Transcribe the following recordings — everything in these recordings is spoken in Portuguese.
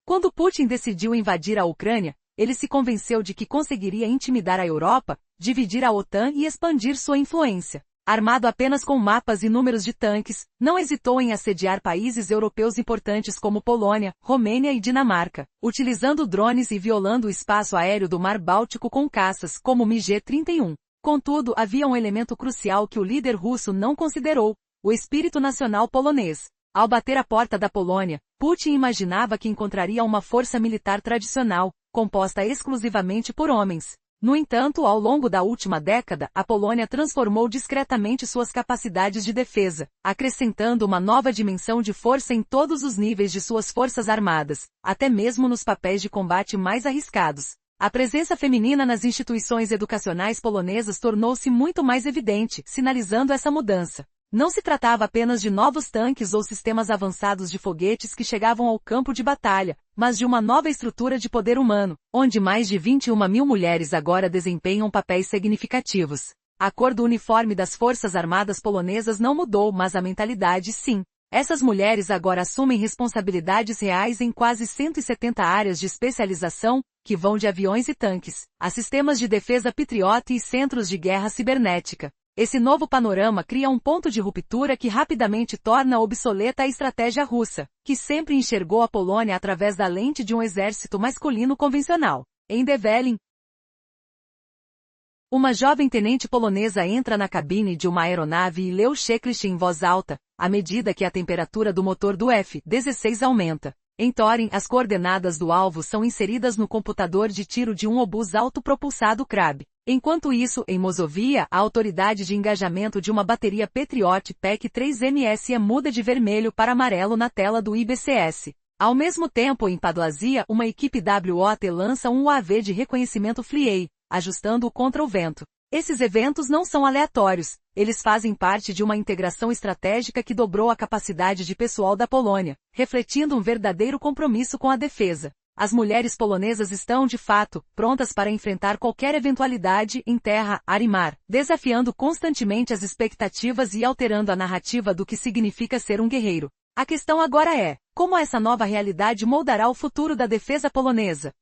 Quando Putin decidiu invadir a Ucrânia, ele se convenceu de que conseguiria intimidar a Europa, dividir a OTAN e expandir sua influência. Armado apenas com mapas e números de tanques, não hesitou em assediar países europeus importantes como Polônia, Romênia e Dinamarca, utilizando drones e violando o espaço aéreo do Mar Báltico com caças como o MiG-31. Contudo, havia um elemento crucial que o líder russo não considerou: o espírito nacional polonês. Ao bater a porta da Polônia, Putin imaginava que encontraria uma força militar tradicional, composta exclusivamente por homens. No entanto, ao longo da última década, a Polônia transformou discretamente suas capacidades de defesa, acrescentando uma nova dimensão de força em todos os níveis de suas forças armadas, até mesmo nos papéis de combate mais arriscados. A presença feminina nas instituições educacionais polonesas tornou-se muito mais evidente, sinalizando essa mudança. Não se tratava apenas de novos tanques ou sistemas avançados de foguetes que chegavam ao campo de batalha, mas de uma nova estrutura de poder humano, onde mais de 21 mil mulheres agora desempenham papéis significativos. A cor do uniforme das Forças Armadas polonesas não mudou, mas a mentalidade sim. Essas mulheres agora assumem responsabilidades reais em quase 170 áreas de especialização, que vão de aviões e tanques, a sistemas de defesa Patriot e centros de guerra cibernética. Esse novo panorama cria um ponto de ruptura que rapidamente torna obsoleta a estratégia russa, que sempre enxergou a Polônia através da lente de um exército masculino convencional. Em Develin, uma jovem tenente polonesa entra na cabine de uma aeronave e lê o checklist em voz alta, à medida que a temperatura do motor do F-16 aumenta. Em Thorin, as coordenadas do alvo são inseridas no computador de tiro de um obus autopropulsado Krab. Enquanto isso, em Mosovia, a autoridade de engajamento de uma bateria Patriot PEC-3MS muda de vermelho para amarelo na tela do IBCS. Ao mesmo tempo, em Padlazia, uma equipe WOT lança um UAV de reconhecimento FLIEI, ajustando-o contra o vento. Esses eventos não são aleatórios, eles fazem parte de uma integração estratégica que dobrou a capacidade de pessoal da Polônia, refletindo um verdadeiro compromisso com a defesa. As mulheres polonesas estão, de fato, prontas para enfrentar qualquer eventualidade em terra, ar e mar, desafiando constantemente as expectativas e alterando a narrativa do que significa ser um guerreiro. A questão agora é: como essa nova realidade moldará o futuro da defesa polonesa?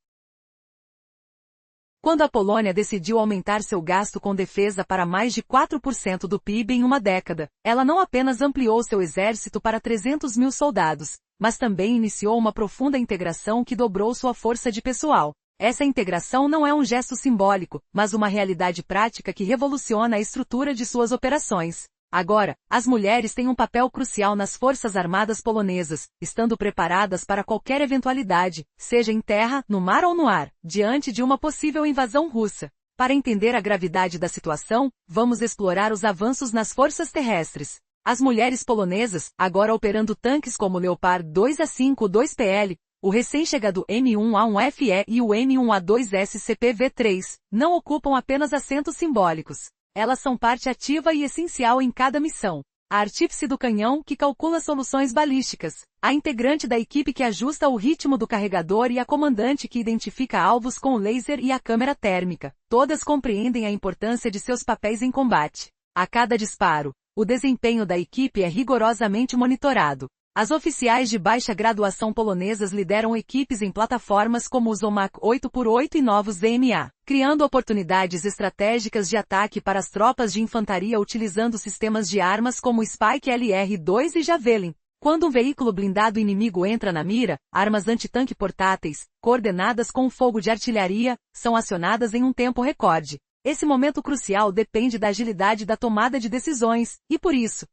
Quando a Polônia decidiu aumentar seu gasto com defesa para mais de 4% do PIB em uma década, ela não apenas ampliou seu exército para 300 mil soldados, mas também iniciou uma profunda integração que dobrou sua força de pessoal. Essa integração não é um gesto simbólico, mas uma realidade prática que revoluciona a estrutura de suas operações. Agora, as mulheres têm um papel crucial nas Forças Armadas polonesas, estando preparadas para qualquer eventualidade, seja em terra, no mar ou no ar, diante de uma possível invasão russa. Para entender a gravidade da situação, vamos explorar os avanços nas forças terrestres. As mulheres polonesas, agora operando tanques como o Leopard 2A5-2PL, o recém-chegado M1A1FE e o M1A2SCPV3, não ocupam apenas assentos simbólicos. Elas são parte ativa e essencial em cada missão. A artífice do canhão, que calcula soluções balísticas. A integrante da equipe que ajusta o ritmo do carregador e a comandante que identifica alvos com o laser e a câmera térmica. Todas compreendem a importância de seus papéis em combate. A cada disparo, o desempenho da equipe é rigorosamente monitorado. As oficiais de baixa graduação polonesas lideram equipes em plataformas como o Zomac 8x8 e novos ZMA, criando oportunidades estratégicas de ataque para as tropas de infantaria utilizando sistemas de armas como Spike LR-2 e Javelin. Quando um veículo blindado inimigo entra na mira, armas antitanque portáteis, coordenadas com o fogo de artilharia, são acionadas em um tempo recorde. Esse momento crucial depende da agilidade da tomada de decisões, e por isso,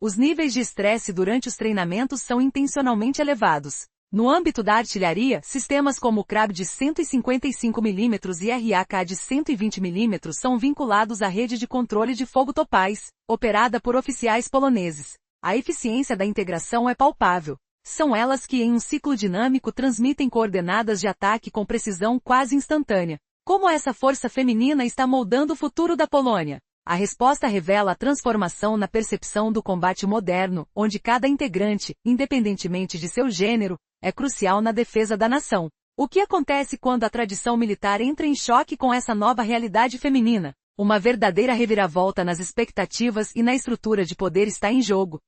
os níveis de estresse durante os treinamentos são intencionalmente elevados. No âmbito da artilharia, sistemas como o Krab de 155 mm e RAK de 120 mm são vinculados à rede de controle de fogo Topaz, operada por oficiais poloneses. A eficiência da integração é palpável. São elas que em um ciclo dinâmico transmitem coordenadas de ataque com precisão quase instantânea. Como essa força feminina está moldando o futuro da Polônia? A resposta revela a transformação na percepção do combate moderno, onde cada integrante, independentemente de seu gênero, é crucial na defesa da nação. O que acontece quando a tradição militar entra em choque com essa nova realidade feminina? Uma verdadeira reviravolta nas expectativas e na estrutura de poder está em jogo.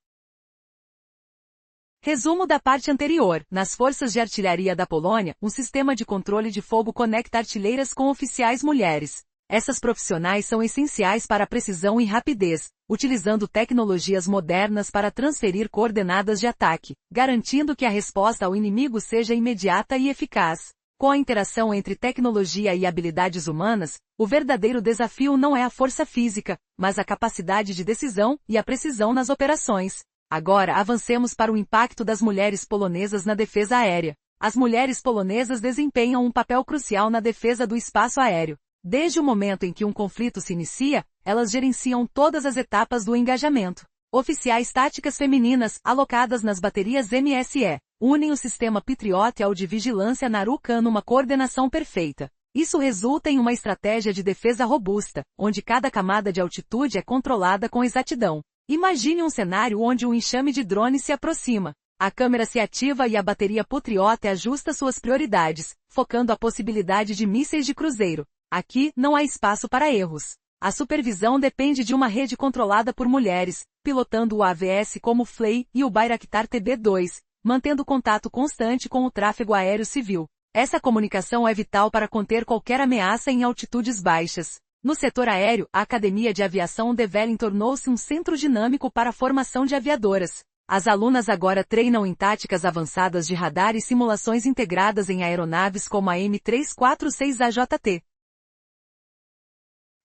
Resumo da parte anterior. Nas forças de artilharia da Polônia, um sistema de controle de fogo conecta artilheiras com oficiais mulheres. Essas profissionais são essenciais para a precisão e rapidez, utilizando tecnologias modernas para transferir coordenadas de ataque, garantindo que a resposta ao inimigo seja imediata e eficaz. Com a interação entre tecnologia e habilidades humanas, o verdadeiro desafio não é a força física, mas a capacidade de decisão e a precisão nas operações. Agora avancemos para o impacto das mulheres polonesas na defesa aérea. As mulheres polonesas desempenham um papel crucial na defesa do espaço aéreo. Desde o momento em que um conflito se inicia, elas gerenciam todas as etapas do engajamento. Oficiais táticas femininas, alocadas nas baterias MSE, unem o sistema Patriot ao de vigilância Narucan numa coordenação perfeita. Isso resulta em uma estratégia de defesa robusta, onde cada camada de altitude é controlada com exatidão. Imagine um cenário onde um enxame de drones se aproxima. A câmera se ativa e a bateria Patriot ajusta suas prioridades, focando a possibilidade de mísseis de cruzeiro. Aqui, não há espaço para erros. A supervisão depende de uma rede controlada por mulheres, pilotando o AVS como Fley e o Bayraktar TB2, mantendo contato constante com o tráfego aéreo civil. Essa comunicação é vital para conter qualquer ameaça em altitudes baixas. No setor aéreo, a Academia de Aviação de Velling tornou-se um centro dinâmico para a formação de aviadoras. As alunas agora treinam em táticas avançadas de radar e simulações integradas em aeronaves como a M346AJT.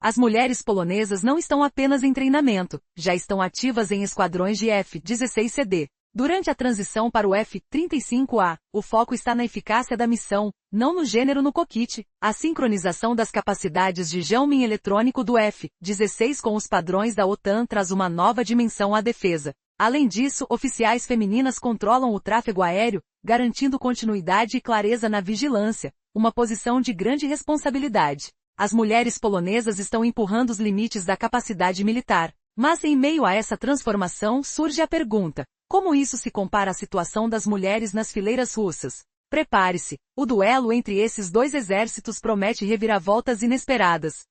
As mulheres polonesas não estão apenas em treinamento, já estão ativas em esquadrões de F-16CD. Durante a transição para o F-35A, o foco está na eficácia da missão, não no gênero no cockpit. A sincronização das capacidades de jamming eletrônico do F-16 com os padrões da OTAN traz uma nova dimensão à defesa. Além disso, oficiais femininas controlam o tráfego aéreo, garantindo continuidade e clareza na vigilância, uma posição de grande responsabilidade. As mulheres polonesas estão empurrando os limites da capacidade militar. Mas em meio a essa transformação surge a pergunta: como isso se compara à situação das mulheres nas fileiras russas? Prepare-se, o duelo entre esses dois exércitos promete reviravoltas inesperadas.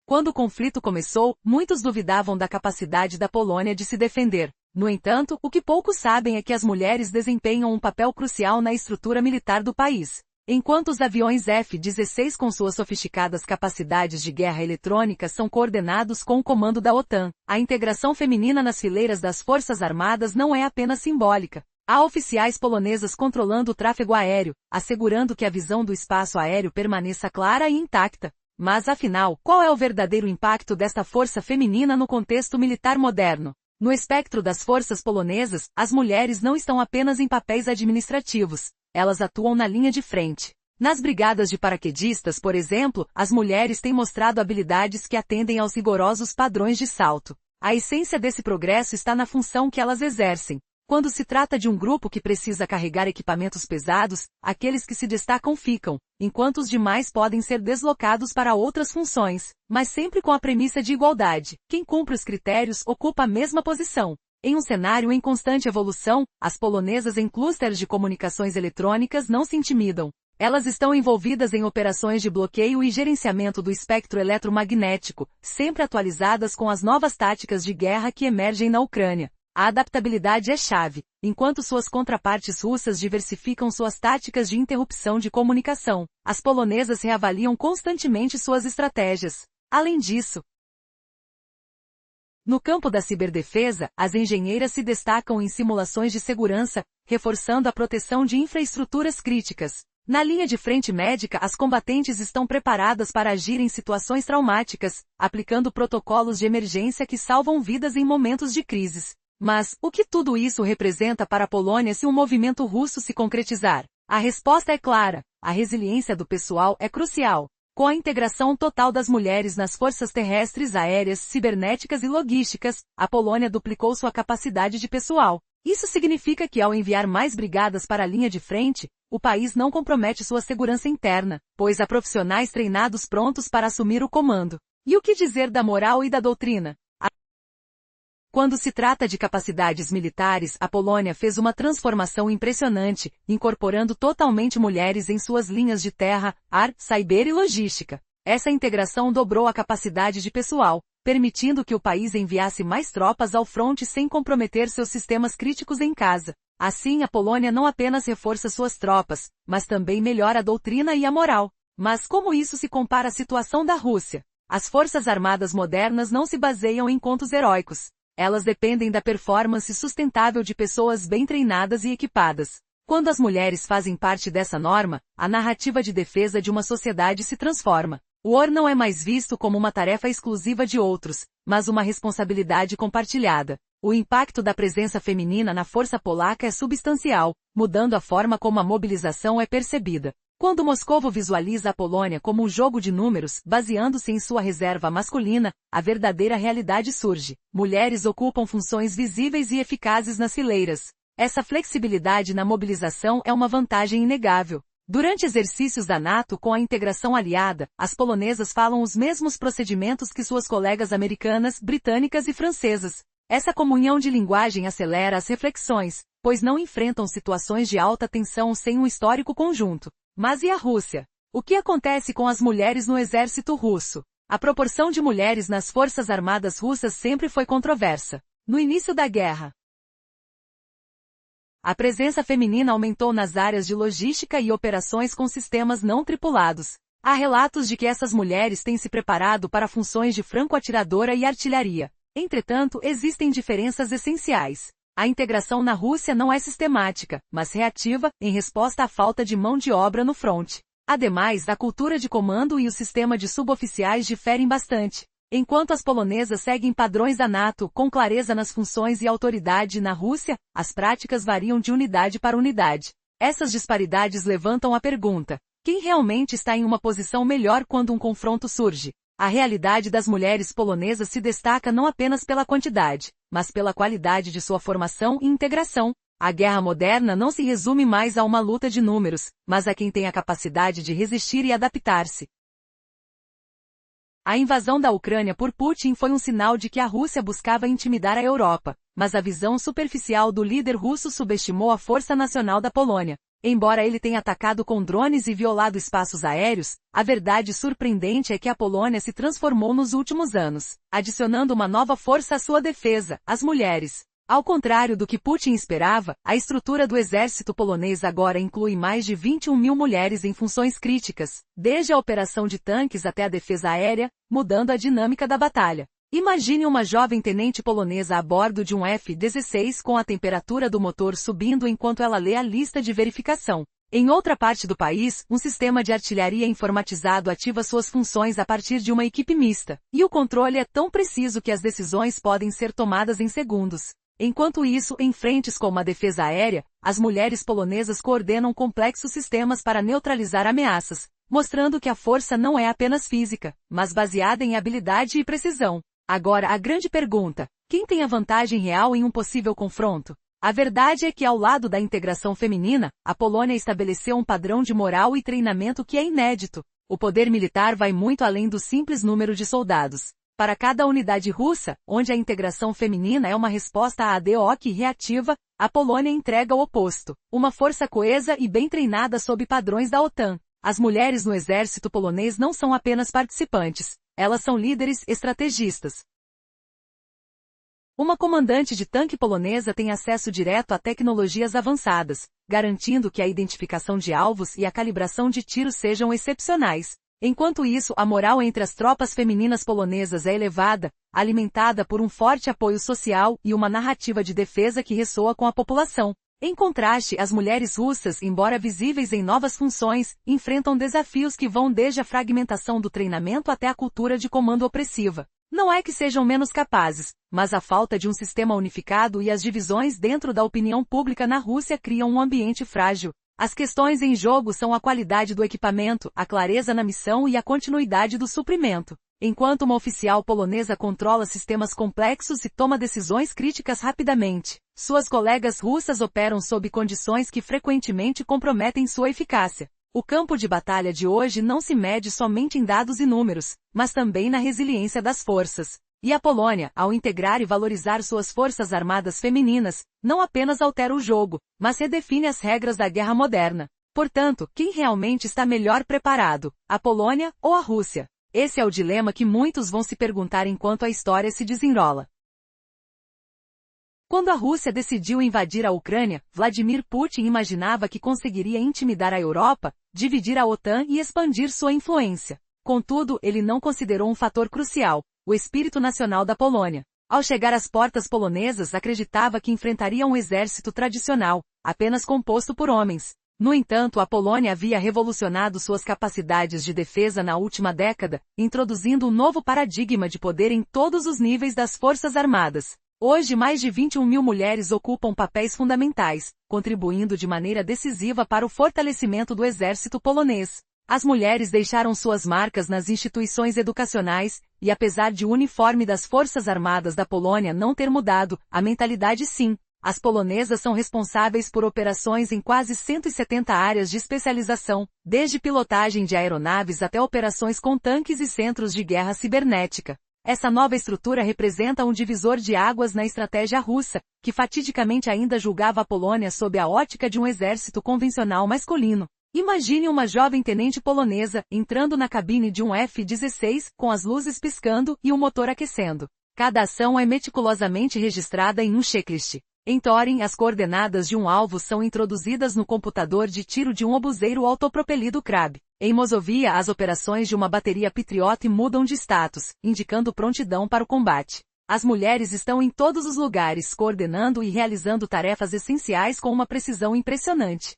Quando o conflito começou, muitos duvidavam da capacidade da Polônia de se defender. No entanto, o que poucos sabem é que as mulheres desempenham um papel crucial na estrutura militar do país. Enquanto os aviões F-16 com suas sofisticadas capacidades de guerra eletrônica são coordenados com o comando da OTAN, a integração feminina nas fileiras das Forças Armadas não é apenas simbólica. Há oficiais polonesas controlando o tráfego aéreo, assegurando que a visão do espaço aéreo permaneça clara e intacta. Mas afinal, qual é o verdadeiro impacto desta força feminina no contexto militar moderno? No espectro das forças polonesas, as mulheres não estão apenas em papéis administrativos. Elas atuam na linha de frente. Nas brigadas de paraquedistas, por exemplo, as mulheres têm mostrado habilidades que atendem aos rigorosos padrões de salto. A essência desse progresso está na função que elas exercem. Quando se trata de um grupo que precisa carregar equipamentos pesados, aqueles que se destacam ficam, enquanto os demais podem ser deslocados para outras funções, mas sempre com a premissa de igualdade. Quem cumpre os critérios ocupa a mesma posição. Em um cenário em constante evolução, as polonesas em clusters de comunicações eletrônicas não se intimidam. Elas estão envolvidas em operações de bloqueio e gerenciamento do espectro eletromagnético, sempre atualizadas com as novas táticas de guerra que emergem na Ucrânia. A adaptabilidade é chave, enquanto suas contrapartes russas diversificam suas táticas de interrupção de comunicação. As polonesas reavaliam constantemente suas estratégias. Além disso, no campo da ciberdefesa, as engenheiras se destacam em simulações de segurança, reforçando a proteção de infraestruturas críticas. Na linha de frente médica, as combatentes estão preparadas para agir em situações traumáticas, aplicando protocolos de emergência que salvam vidas em momentos de crises. Mas, o que tudo isso representa para a Polônia se um movimento russo se concretizar? A resposta é clara: a resiliência do pessoal é crucial. Com a integração total das mulheres nas forças terrestres, aéreas, cibernéticas e logísticas, a Polônia duplicou sua capacidade de pessoal. Isso significa que ao enviar mais brigadas para a linha de frente, o país não compromete sua segurança interna, pois há profissionais treinados prontos para assumir o comando. E o que dizer da moral e da doutrina? Quando se trata de capacidades militares, a Polônia fez uma transformação impressionante, incorporando totalmente mulheres em suas linhas de terra, ar, cyber e logística. Essa integração dobrou a capacidade de pessoal, permitindo que o país enviasse mais tropas ao fronte sem comprometer seus sistemas críticos em casa. Assim, a Polônia não apenas reforça suas tropas, mas também melhora a doutrina e a moral. Mas como isso se compara à situação da Rússia? As forças armadas modernas não se baseiam em contos heróicos. Elas dependem da performance sustentável de pessoas bem treinadas e equipadas. Quando as mulheres fazem parte dessa norma, a narrativa de defesa de uma sociedade se transforma. O war não é mais visto como uma tarefa exclusiva de outros, mas uma responsabilidade compartilhada. O impacto da presença feminina na força polaca é substancial, mudando a forma como a mobilização é percebida. Quando Moscovo visualiza a Polônia como um jogo de números, baseando-se em sua reserva masculina, a verdadeira realidade surge. Mulheres ocupam funções visíveis e eficazes nas fileiras. Essa flexibilidade na mobilização é uma vantagem inegável. Durante exercícios da NATO com a integração aliada, as polonesas falam os mesmos procedimentos que suas colegas americanas, britânicas e francesas. Essa comunhão de linguagem acelera as reflexões, pois não enfrentam situações de alta tensão sem um histórico conjunto. Mas e a Rússia? O que acontece com as mulheres no exército russo? A proporção de mulheres nas forças armadas russas sempre foi controversa. No início da guerra, a presença feminina aumentou nas áreas de logística e operações com sistemas não tripulados. Há relatos de que essas mulheres têm se preparado para funções de franco-atiradora e artilharia. Entretanto, existem diferenças essenciais. A integração na Rússia não é sistemática, mas reativa, em resposta à falta de mão de obra no fronte. Ademais, a cultura de comando e o sistema de suboficiais diferem bastante. Enquanto as polonesas seguem padrões da NATO, com clareza nas funções e autoridade na Rússia, as práticas variam de unidade para unidade. Essas disparidades levantam a pergunta: quem realmente está em uma posição melhor quando um confronto surge? A realidade das mulheres polonesas se destaca não apenas pela quantidade, mas pela qualidade de sua formação e integração. A guerra moderna não se resume mais a uma luta de números, mas a quem tem a capacidade de resistir e adaptar-se. A invasão da Ucrânia por Putin foi um sinal de que a Rússia buscava intimidar a Europa, mas a visão superficial do líder russo subestimou a força nacional da Polônia. Embora ele tenha atacado com drones e violado espaços aéreos, a verdade surpreendente é que a Polônia se transformou nos últimos anos, adicionando uma nova força à sua defesa, as mulheres. Ao contrário do que Putin esperava, a estrutura do exército polonês agora inclui mais de 21 mil mulheres em funções críticas, desde a operação de tanques até a defesa aérea, mudando a dinâmica da batalha. Imagine uma jovem tenente polonesa a bordo de um F-16 com a temperatura do motor subindo enquanto ela lê a lista de verificação. Em outra parte do país, um sistema de artilharia informatizado ativa suas funções a partir de uma equipe mista, e o controle é tão preciso que as decisões podem ser tomadas em segundos. Enquanto isso, em frentes como a defesa aérea, as mulheres polonesas coordenam complexos sistemas para neutralizar ameaças, mostrando que a força não é apenas física, mas baseada em habilidade e precisão. Agora, a grande pergunta: quem tem a vantagem real em um possível confronto? A verdade é que, ao lado da integração feminina, a Polônia estabeleceu um padrão de moral e treinamento que é inédito. O poder militar vai muito além do simples número de soldados. Para cada unidade russa, onde a integração feminina é uma resposta ad hoc e reativa, a Polônia entrega o oposto: uma força coesa e bem treinada sob padrões da OTAN. As mulheres no exército polonês não são apenas participantes, elas são líderes estrategistas. Uma comandante de tanque polonesa tem acesso direto a tecnologias avançadas, garantindo que a identificação de alvos e a calibração de tiros sejam excepcionais. Enquanto isso, a moral entre as tropas femininas polonesas é elevada, alimentada por um forte apoio social e uma narrativa de defesa que ressoa com a população. Em contraste, as mulheres russas, embora visíveis em novas funções, enfrentam desafios que vão desde a fragmentação do treinamento até a cultura de comando opressiva. Não é que sejam menos capazes, mas a falta de um sistema unificado e as divisões dentro da opinião pública na Rússia criam um ambiente frágil. As questões em jogo são a qualidade do equipamento, a clareza na missão e a continuidade do suprimento. Enquanto uma oficial polonesa controla sistemas complexos e toma decisões críticas rapidamente, suas colegas russas operam sob condições que frequentemente comprometem sua eficácia. O campo de batalha de hoje não se mede somente em dados e números, mas também na resiliência das forças. E a Polônia, ao integrar e valorizar suas forças armadas femininas, não apenas altera o jogo, mas redefine as regras da guerra moderna. Portanto, quem realmente está melhor preparado, a Polônia ou a Rússia? Esse é o dilema que muitos vão se perguntar enquanto a história se desenrola. Quando a Rússia decidiu invadir a Ucrânia, Vladimir Putin imaginava que conseguiria intimidar a Europa, dividir a OTAN e expandir sua influência. Contudo, ele não considerou um fator crucial: o espírito nacional da Polônia. Ao chegar às portas polonesas, acreditava que enfrentaria um exército tradicional, apenas composto por homens. No entanto, a Polônia havia revolucionado suas capacidades de defesa na última década, introduzindo um novo paradigma de poder em todos os níveis das forças armadas. Hoje, mais de 21 mil mulheres ocupam papéis fundamentais, contribuindo de maneira decisiva para o fortalecimento do exército polonês. As mulheres deixaram suas marcas nas instituições educacionais, e apesar de o uniforme das Forças Armadas da Polônia não ter mudado, a mentalidade sim. As polonesas são responsáveis por operações em quase 170 áreas de especialização, desde pilotagem de aeronaves até operações com tanques e centros de guerra cibernética. Essa nova estrutura representa um divisor de águas na estratégia russa, que fatidicamente ainda julgava a Polônia sob a ótica de um exército convencional masculino. Imagine uma jovem tenente polonesa, entrando na cabine de um F-16, com as luzes piscando e o motor aquecendo. Cada ação é meticulosamente registrada em um checklist. Em Thorin, as coordenadas de um alvo são introduzidas no computador de tiro de um obuseiro autopropelido Krab. Em Mosovia, as operações de uma bateria Patriot mudam de status, indicando prontidão para o combate. As mulheres estão em todos os lugares, coordenando e realizando tarefas essenciais com uma precisão impressionante.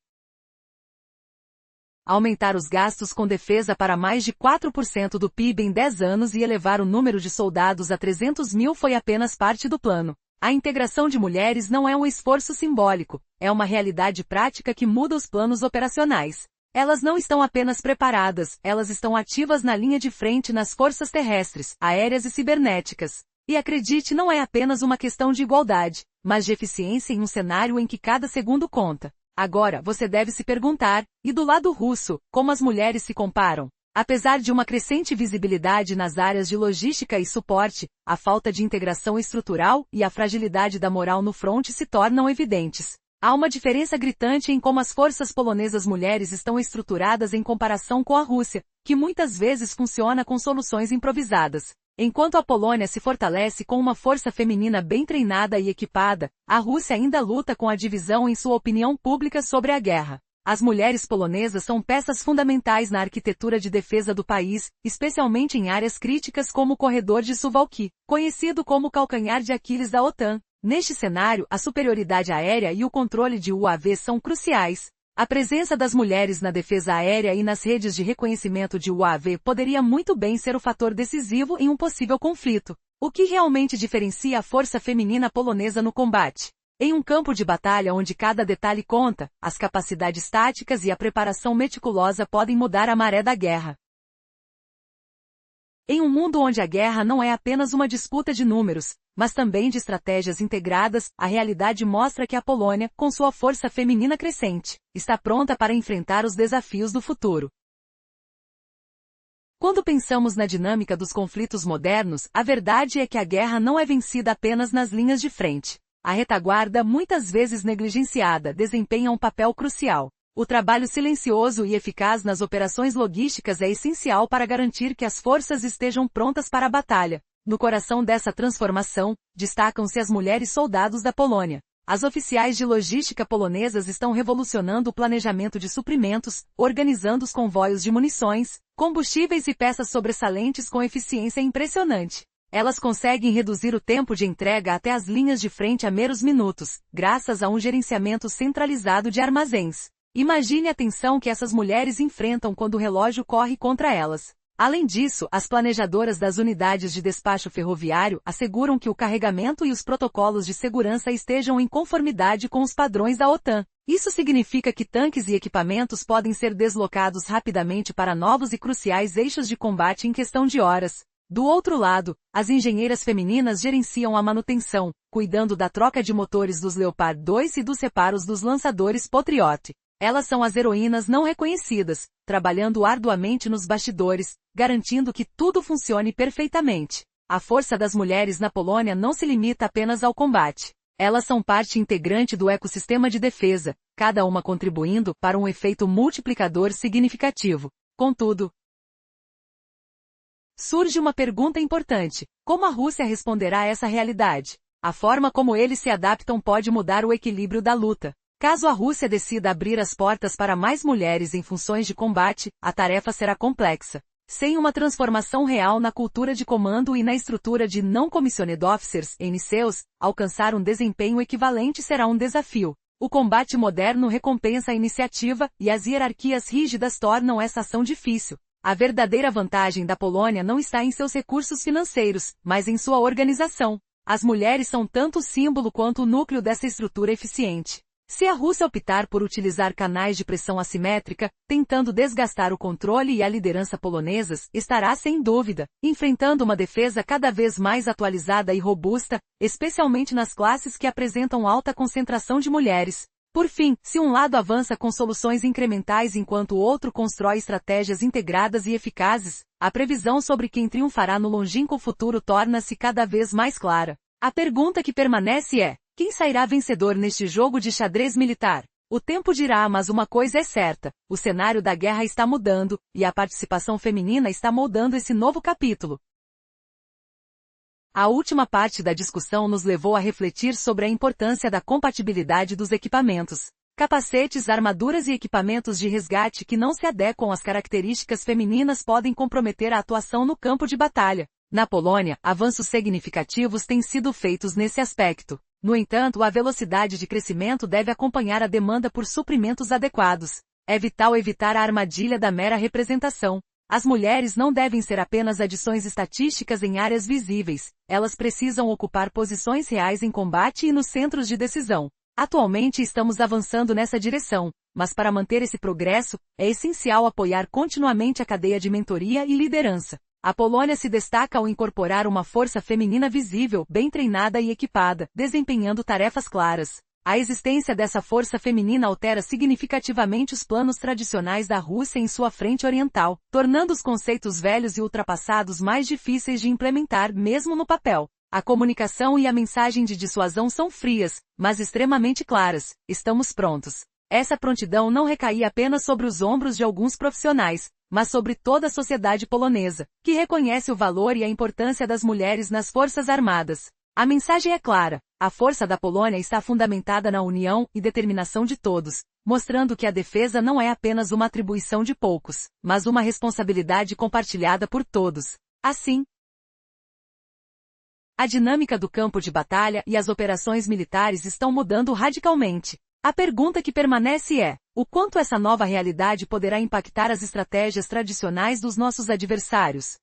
Aumentar os gastos com defesa para mais de 4% do PIB em 10 anos e elevar o número de soldados a 300 mil foi apenas parte do plano. A integração de mulheres não é um esforço simbólico, é uma realidade prática que muda os planos operacionais. Elas não estão apenas preparadas, elas estão ativas na linha de frente nas forças terrestres, aéreas e cibernéticas. E acredite, não é apenas uma questão de igualdade, mas de eficiência em um cenário em que cada segundo conta. Agora, você deve se perguntar, e do lado russo, como as mulheres se comparam? Apesar de uma crescente visibilidade nas áreas de logística e suporte, a falta de integração estrutural e a fragilidade da moral no fronte se tornam evidentes. Há uma diferença gritante em como as forças polonesas mulheres estão estruturadas em comparação com a Rússia, que muitas vezes funciona com soluções improvisadas. Enquanto a Polônia se fortalece com uma força feminina bem treinada e equipada, a Rússia ainda luta com a divisão em sua opinião pública sobre a guerra. As mulheres polonesas são peças fundamentais na arquitetura de defesa do país, especialmente em áreas críticas como o corredor de Suwałki, conhecido como o calcanhar de Aquiles da OTAN. Neste cenário, a superioridade aérea e o controle de UAV são cruciais. A presença das mulheres na defesa aérea e nas redes de reconhecimento de UAV poderia muito bem ser o fator decisivo em um possível conflito. O que realmente diferencia a força feminina polonesa no combate? Em um campo de batalha onde cada detalhe conta, as capacidades táticas e a preparação meticulosa podem mudar a maré da guerra. Em um mundo onde a guerra não é apenas uma disputa de números, mas também de estratégias integradas, a realidade mostra que a Polônia, com sua força feminina crescente, está pronta para enfrentar os desafios do futuro. Quando pensamos na dinâmica dos conflitos modernos, a verdade é que a guerra não é vencida apenas nas linhas de frente. A retaguarda, muitas vezes negligenciada, desempenha um papel crucial. O trabalho silencioso e eficaz nas operações logísticas é essencial para garantir que as forças estejam prontas para a batalha. No coração dessa transformação, destacam-se as mulheres soldados da Polônia. As oficiais de logística polonesas estão revolucionando o planejamento de suprimentos, organizando os convoios de munições, combustíveis e peças sobressalentes com eficiência impressionante. Elas conseguem reduzir o tempo de entrega até as linhas de frente a meros minutos, graças a um gerenciamento centralizado de armazéns. Imagine a tensão que essas mulheres enfrentam quando o relógio corre contra elas. Além disso, as planejadoras das unidades de despacho ferroviário asseguram que o carregamento e os protocolos de segurança estejam em conformidade com os padrões da OTAN. Isso significa que tanques e equipamentos podem ser deslocados rapidamente para novos e cruciais eixos de combate em questão de horas. Do outro lado, as engenheiras femininas gerenciam a manutenção, cuidando da troca de motores dos Leopard 2 e dos reparos dos lançadores Patriot. Elas são as heroínas não reconhecidas, trabalhando arduamente nos bastidores, garantindo que tudo funcione perfeitamente. A força das mulheres na Polônia não se limita apenas ao combate. Elas são parte integrante do ecossistema de defesa, cada uma contribuindo para um efeito multiplicador significativo. Contudo, Surge uma pergunta importante: como a Rússia responderá a essa realidade? A forma como eles se adaptam pode mudar o equilíbrio da luta. Caso a Rússia decida abrir as portas para mais mulheres em funções de combate, a tarefa será complexa. Sem uma transformação real na cultura de comando e na estrutura de non-commissioned officers, NCOs, alcançar um desempenho equivalente será um desafio. O combate moderno recompensa a iniciativa, e as hierarquias rígidas tornam essa ação difícil. A verdadeira vantagem da Polônia não está em seus recursos financeiros, mas em sua organização. As mulheres são tanto o símbolo quanto o núcleo dessa estrutura eficiente. Se a Rússia optar por utilizar canais de pressão assimétrica, tentando desgastar o controle e a liderança polonesas, estará sem dúvida enfrentando uma defesa cada vez mais atualizada e robusta, especialmente nas classes que apresentam alta concentração de mulheres. Por fim, se um lado avança com soluções incrementais enquanto o outro constrói estratégias integradas e eficazes, a previsão sobre quem triunfará no longínquo futuro torna-se cada vez mais clara. A pergunta que permanece é: quem sairá vencedor neste jogo de xadrez militar? O tempo dirá, mas uma coisa é certa: o cenário da guerra está mudando, e a participação feminina está moldando esse novo capítulo. A última parte da discussão nos levou a refletir sobre a importância da compatibilidade dos equipamentos. Capacetes, armaduras e equipamentos de resgate que não se adequam às características femininas podem comprometer a atuação no campo de batalha. Na Polônia, avanços significativos têm sido feitos nesse aspecto. No entanto, a velocidade de crescimento deve acompanhar a demanda por suprimentos adequados. É vital evitar a armadilha da mera representação. As mulheres não devem ser apenas adições estatísticas em áreas visíveis, elas precisam ocupar posições reais em combate e nos centros de decisão. Atualmente estamos avançando nessa direção, mas para manter esse progresso, é essencial apoiar continuamente a cadeia de mentoria e liderança. A Polônia se destaca ao incorporar uma força feminina visível, bem treinada e equipada, desempenhando tarefas claras. A existência dessa força feminina altera significativamente os planos tradicionais da Rússia em sua frente oriental, tornando os conceitos velhos e ultrapassados mais difíceis de implementar mesmo no papel. A comunicação e a mensagem de dissuasão são frias, mas extremamente claras: estamos prontos. Essa prontidão não recaía apenas sobre os ombros de alguns profissionais, mas sobre toda a sociedade polonesa, que reconhece o valor e a importância das mulheres nas forças armadas. A mensagem é clara: a força da Polônia está fundamentada na união e determinação de todos, mostrando que a defesa não é apenas uma atribuição de poucos, mas uma responsabilidade compartilhada por todos. Assim, a dinâmica do campo de batalha e as operações militares estão mudando radicalmente. A pergunta que permanece é: o quanto essa nova realidade poderá impactar as estratégias tradicionais dos nossos adversários?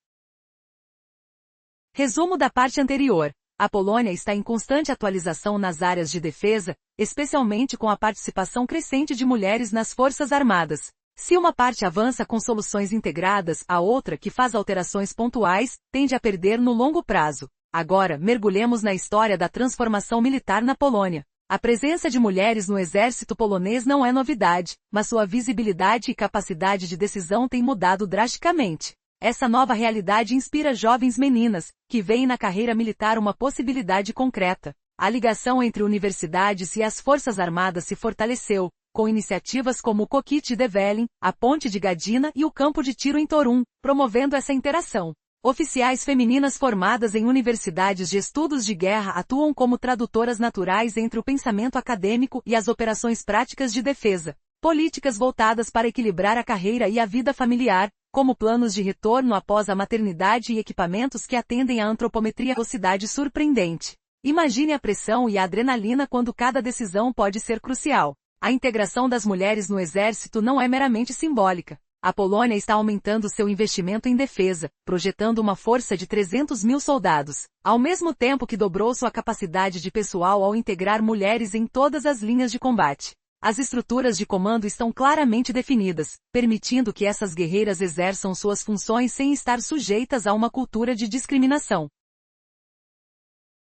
Resumo da parte anterior. A Polônia está em constante atualização nas áreas de defesa, especialmente com a participação crescente de mulheres nas forças armadas. Se uma parte avança com soluções integradas, a outra, que faz alterações pontuais, tende a perder no longo prazo. Agora, mergulhemos na história da transformação militar na Polônia. A presença de mulheres no exército polonês não é novidade, mas sua visibilidade e capacidade de decisão têm mudado drasticamente. Essa nova realidade inspira jovens meninas, que veem na carreira militar uma possibilidade concreta. A ligação entre universidades e as forças armadas se fortaleceu, com iniciativas como o Cockpit de Velin, a Ponte de Gadina e o Campo de Tiro em Torun, promovendo essa interação. Oficiais femininas formadas em universidades de estudos de guerra atuam como tradutoras naturais entre o pensamento acadêmico e as operações práticas de defesa. Políticas voltadas para equilibrar a carreira e a vida familiar, como planos de retorno após a maternidade e equipamentos que atendem à antropometria, velocidade surpreendente. Imagine a pressão e a adrenalina quando cada decisão pode ser crucial. A integração das mulheres no exército não é meramente simbólica. A Polônia está aumentando seu investimento em defesa, projetando uma força de 300 mil soldados, ao mesmo tempo que dobrou sua capacidade de pessoal ao integrar mulheres em todas as linhas de combate. As estruturas de comando estão claramente definidas, permitindo que essas guerreiras exerçam suas funções sem estar sujeitas a uma cultura de discriminação.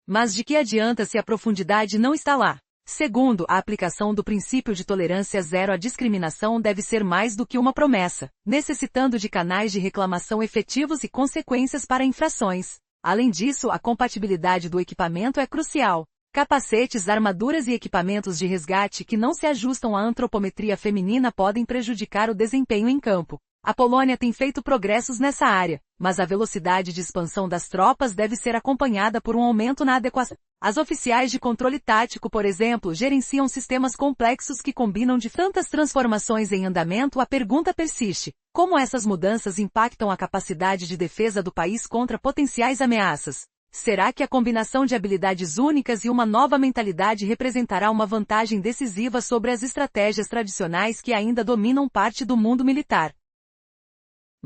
Mas de que adianta se a profundidade não está lá? Segundo, a aplicação do princípio de tolerância zero à discriminação deve ser mais do que uma promessa, necessitando de canais de reclamação efetivos e consequências para infrações. Além disso, a compatibilidade do equipamento é crucial. Capacetes, armaduras e equipamentos de resgate que não se ajustam à antropometria feminina podem prejudicar o desempenho em campo. A Polônia tem feito progressos nessa área, mas a velocidade de expansão das tropas deve ser acompanhada por um aumento na adequação. As oficiais de controle tático, por exemplo, gerenciam sistemas complexos que combinam de tantas transformações em andamento. A pergunta persiste: como essas mudanças impactam a capacidade de defesa do país contra potenciais ameaças? Será que a combinação de habilidades únicas e uma nova mentalidade representará uma vantagem decisiva sobre as estratégias tradicionais que ainda dominam parte do mundo militar?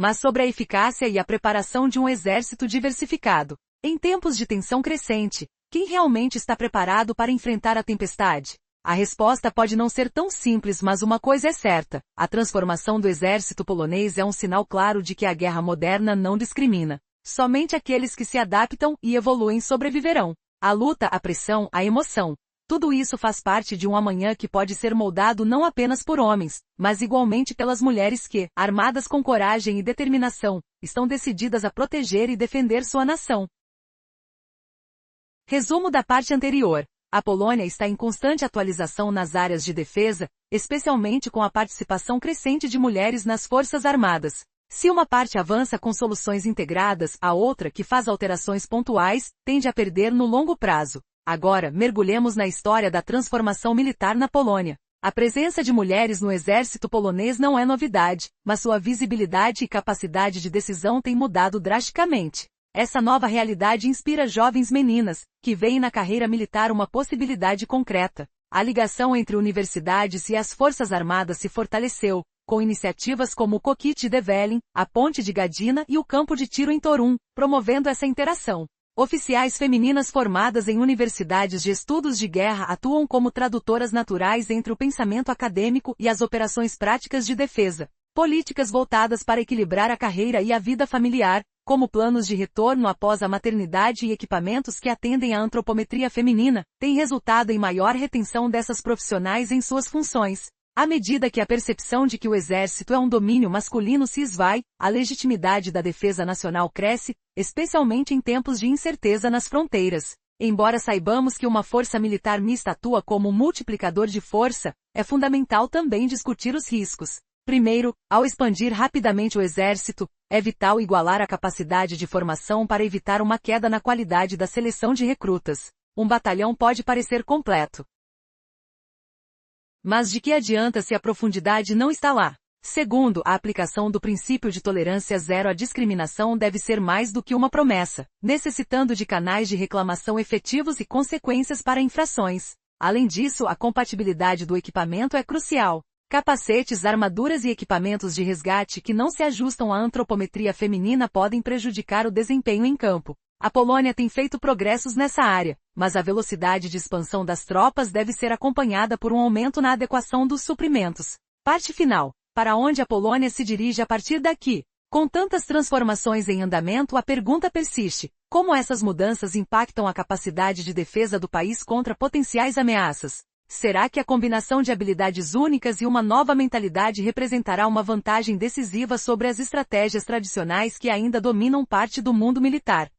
Mas sobre a eficácia e a preparação de um exército diversificado. Em tempos de tensão crescente, quem realmente está preparado para enfrentar a tempestade? A resposta pode não ser tão simples, mas uma coisa é certa: a transformação do exército polonês é um sinal claro de que a guerra moderna não discrimina. Somente aqueles que se adaptam e evoluem sobreviverão. A luta, a pressão, a emoção. Tudo isso faz parte de um amanhã que pode ser moldado não apenas por homens, mas igualmente pelas mulheres que, armadas com coragem e determinação, estão decididas a proteger e defender sua nação. Resumo da parte anterior. A Polônia está em constante atualização nas áreas de defesa, especialmente com a participação crescente de mulheres nas forças armadas. Se uma parte avança com soluções integradas, a outra, que faz alterações pontuais, tende a perder no longo prazo. Agora, mergulhemos na história da transformação militar na Polônia. A presença de mulheres no exército polonês não é novidade, mas sua visibilidade e capacidade de decisão têm mudado drasticamente. Essa nova realidade inspira jovens meninas, que veem na carreira militar uma possibilidade concreta. A ligação entre universidades e as forças armadas se fortaleceu, com iniciativas como o Coquille de Velin, a Ponte de Gadina e o Campo de Tiro em Torun, promovendo essa interação. Oficiais femininas formadas em universidades de estudos de guerra atuam como tradutoras naturais entre o pensamento acadêmico e as operações práticas de defesa. Políticas voltadas para equilibrar a carreira e a vida familiar, como planos de retorno após a maternidade e equipamentos que atendem à antropometria feminina, têm resultado em maior retenção dessas profissionais em suas funções. À medida que a percepção de que o exército é um domínio masculino se esvai, a legitimidade da defesa nacional cresce, especialmente em tempos de incerteza nas fronteiras. Embora saibamos que uma força militar mista atua como um multiplicador de força, é fundamental também discutir os riscos. Primeiro, ao expandir rapidamente o exército, é vital igualar a capacidade de formação para evitar uma queda na qualidade da seleção de recrutas. Um batalhão pode parecer completo, mas de que adianta se a profundidade não está lá? Segundo, a aplicação do princípio de tolerância zero à discriminação deve ser mais do que uma promessa, necessitando de canais de reclamação efetivos e consequências para infrações. Além disso, a compatibilidade do equipamento é crucial. Capacetes, armaduras e equipamentos de resgate que não se ajustam à antropometria feminina podem prejudicar o desempenho em campo. A Polônia tem feito progressos nessa área, mas a velocidade de expansão das tropas deve ser acompanhada por um aumento na adequação dos suprimentos. Parte final. Para onde a Polônia se dirige a partir daqui? Com tantas transformações em andamento, a pergunta persiste: como essas mudanças impactam a capacidade de defesa do país contra potenciais ameaças? Será que a combinação de habilidades únicas e uma nova mentalidade representará uma vantagem decisiva sobre as estratégias tradicionais que ainda dominam parte do mundo militar?